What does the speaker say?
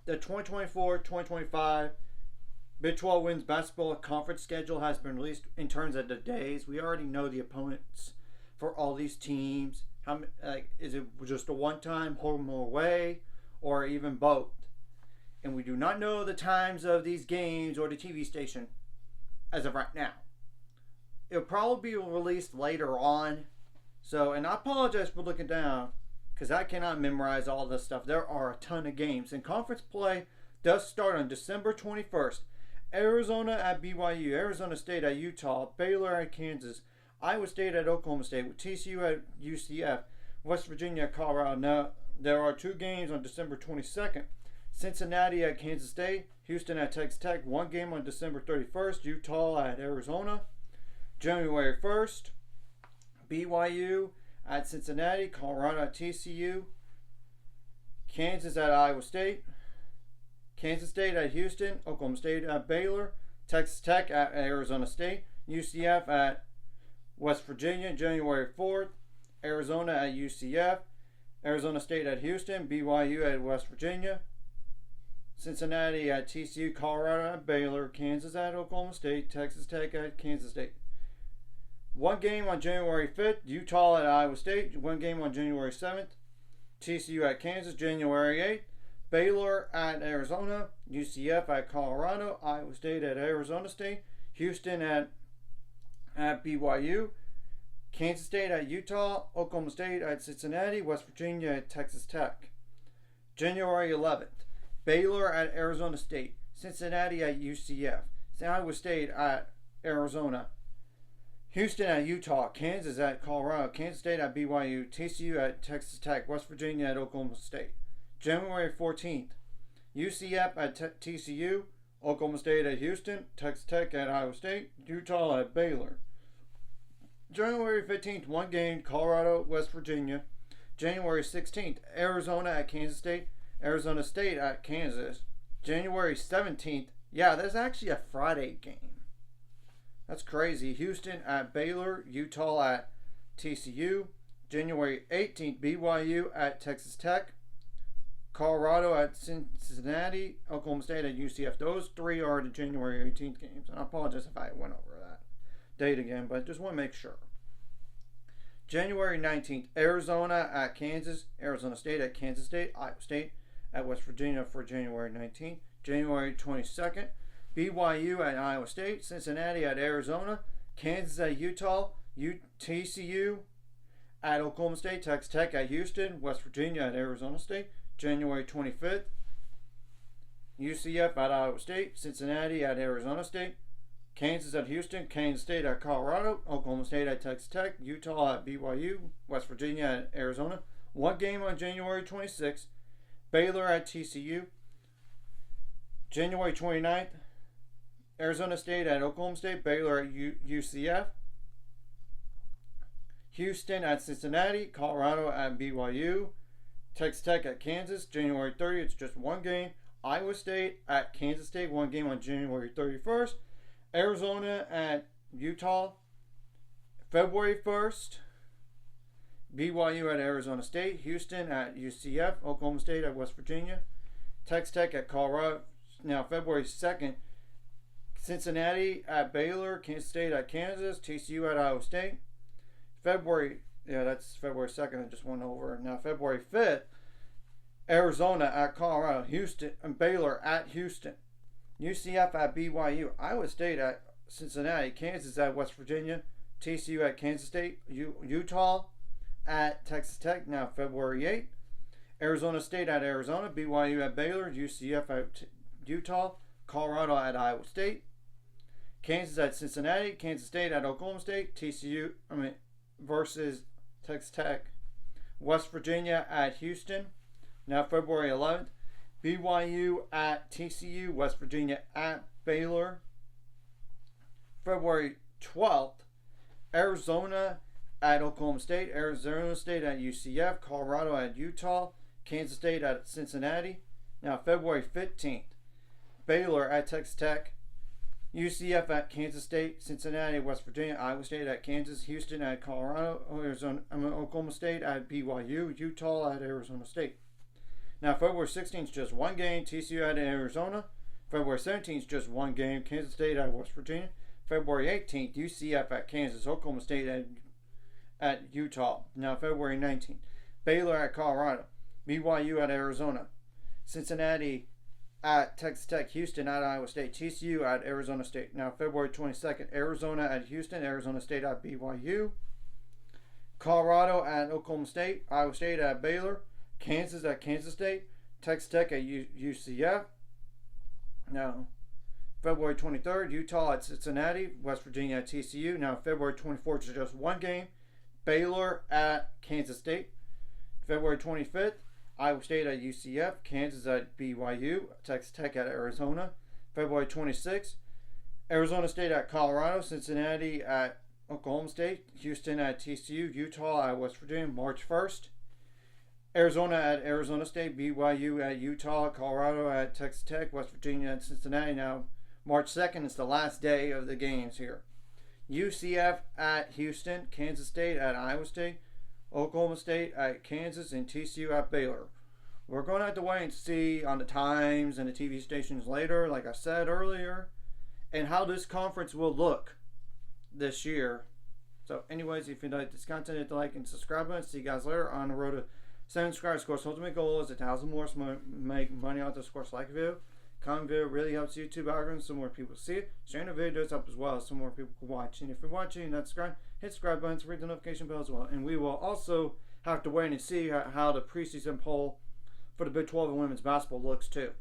The 2024-2025 Big 12 Women's Basketball Conference schedule has been released in terms of the days. We already know the opponents for all these teams. Is it just a one-time home or away, or even both? And we do not know the times of these games or the TV station as of right now. It'll probably be released later on. So, and I apologize for looking down because I cannot memorize all this stuff. There are a ton of games. And conference play does start on December 21st. Arizona at BYU, Arizona State at Utah, Baylor at Kansas, Iowa State at Oklahoma State, with TCU at UCF, West Virginia at Colorado. Now, there are two games on December 22nd. Cincinnati at Kansas State, Houston at Texas Tech. One game on December 31st, Utah at Arizona. January 1st, BYU at Cincinnati, Colorado at TCU, Kansas at Iowa State, Kansas State at Houston, Oklahoma State at Baylor, Texas Tech at Arizona State, UCF at West Virginia. January 4th, Arizona at UCF, Arizona State at Houston, BYU at West Virginia, Cincinnati at TCU, Colorado at Baylor, Kansas at Oklahoma State, Texas Tech at Kansas State. One game on January 5th, Utah at Iowa State. One game on January 7th, TCU at Kansas. January 8th, Baylor at Arizona, UCF at Colorado, Iowa State at Arizona State, Houston at BYU, Kansas State at Utah, Oklahoma State at Cincinnati, West Virginia at Texas Tech. January 11th, Baylor at Arizona State, Cincinnati at UCF, Iowa State at Arizona, Houston at Utah, Kansas at Colorado, Kansas State at BYU, TCU at Texas Tech, West Virginia at Oklahoma State. January 14th, UCF at TCU, Oklahoma State at Houston, Texas Tech at Iowa State, Utah at Baylor. January 15th, one game, Colorado, West Virginia. January 16th, Arizona at Kansas State, Arizona State at Kansas. January 17th, yeah, that's actually a Friday game. That's crazy. Houston at Baylor, Utah at TCU. January 18th, BYU at Texas Tech, Colorado at Cincinnati, Oklahoma State at UCF. Those three are the January 18th games. And I apologize if I went over that date again, but just want to make sure. January 19th, Arizona at Kansas, Arizona State at Kansas State, Iowa State at West Virginia for January 19th. January 22nd, BYU at Iowa State, Cincinnati at Arizona, Kansas at Utah, TCU at Oklahoma State, Texas Tech at Houston, West Virginia at Arizona State. January 25th, UCF at Iowa State, Cincinnati at Arizona State, Kansas at Houston, Kansas State at Colorado, Oklahoma State at Texas Tech, Utah at BYU, West Virginia at Arizona. One game on January 26th, Baylor at TCU. January 29th, Arizona State at Oklahoma State, Baylor at UCF, Houston at Cincinnati, Colorado at BYU, Texas Tech at Kansas. January 30th, it's just one game, Iowa State at Kansas State, one game on January 31st, Arizona at Utah. February 1st, BYU at Arizona State, Houston at UCF, Oklahoma State at West Virginia, Texas Tech at Colorado. Now February 2nd, Cincinnati at Baylor, Kansas State at Kansas, TCU at Iowa State. That's February 2nd. I just went over. Now February 5th, Arizona at Colorado, Houston and Baylor at Houston, UCF at BYU, Iowa State at Cincinnati, Kansas at West Virginia, TCU at Kansas State, Utah at Texas Tech. Now February 8th, Arizona State at Arizona, BYU at Baylor, UCF at Utah, Colorado at Iowa State, Kansas at Cincinnati, Kansas State at Oklahoma State, versus Texas Tech, West Virginia at Houston. Now February 11th, BYU at TCU, West Virginia at Baylor. February 12th, Arizona at Oklahoma State, Arizona State at UCF, Colorado at Utah, Kansas State at Cincinnati. Now February 15th, Baylor at Texas Tech, UCF at Kansas State, Cincinnati, West Virginia, Iowa State at Kansas, Houston at Colorado, Oklahoma State at BYU, Utah at Arizona State. Now, February 16th is just one game, TCU at Arizona. February 17th is just one game, Kansas State at West Virginia. February 18th, UCF at Kansas, Oklahoma State at Utah. Now, February 19th, Baylor at Colorado, BYU at Arizona, Cincinnati at Texas Tech, Houston at Iowa State, TCU at Arizona State. Now, February 22nd, Arizona at Houston, Arizona State at BYU, Colorado at Oklahoma State, Iowa State at Baylor, Kansas at Kansas State, Texas Tech at UCF. Now, February 23rd, Utah at Cincinnati, West Virginia at TCU. Now, February 24th is just one game, Baylor at Kansas State. February 25th, Iowa State at UCF, Kansas at BYU, Texas Tech at Arizona. February 26th, Arizona State at Colorado, Cincinnati at Oklahoma State, Houston at TCU, Utah at West Virginia. March 1st, Arizona at Arizona State, BYU at Utah, Colorado at Texas Tech, West Virginia at Cincinnati. Now, March 2nd is the last day of the games here. UCF at Houston, Kansas State at Iowa State, Oklahoma State at Kansas, and TCU at Baylor. We're going to have to wait and see on the times and the TV stations later, like I said earlier, and how this conference will look this year. So anyways, if you like this content, hit the like and subscribe button. See you guys later on the road to 7 subscribers. Of course, ultimate goal is 1,000 more so make money off this. Of course, like a video. Comment video really helps YouTube algorithm so more people see it. Sharing the video does help as well so more people can watch. And if you're watching and not subscribed, hit subscribe button to ring the notification bell as well. And we will also have to wait and see how the preseason poll for the Big 12 and women's basketball looks too.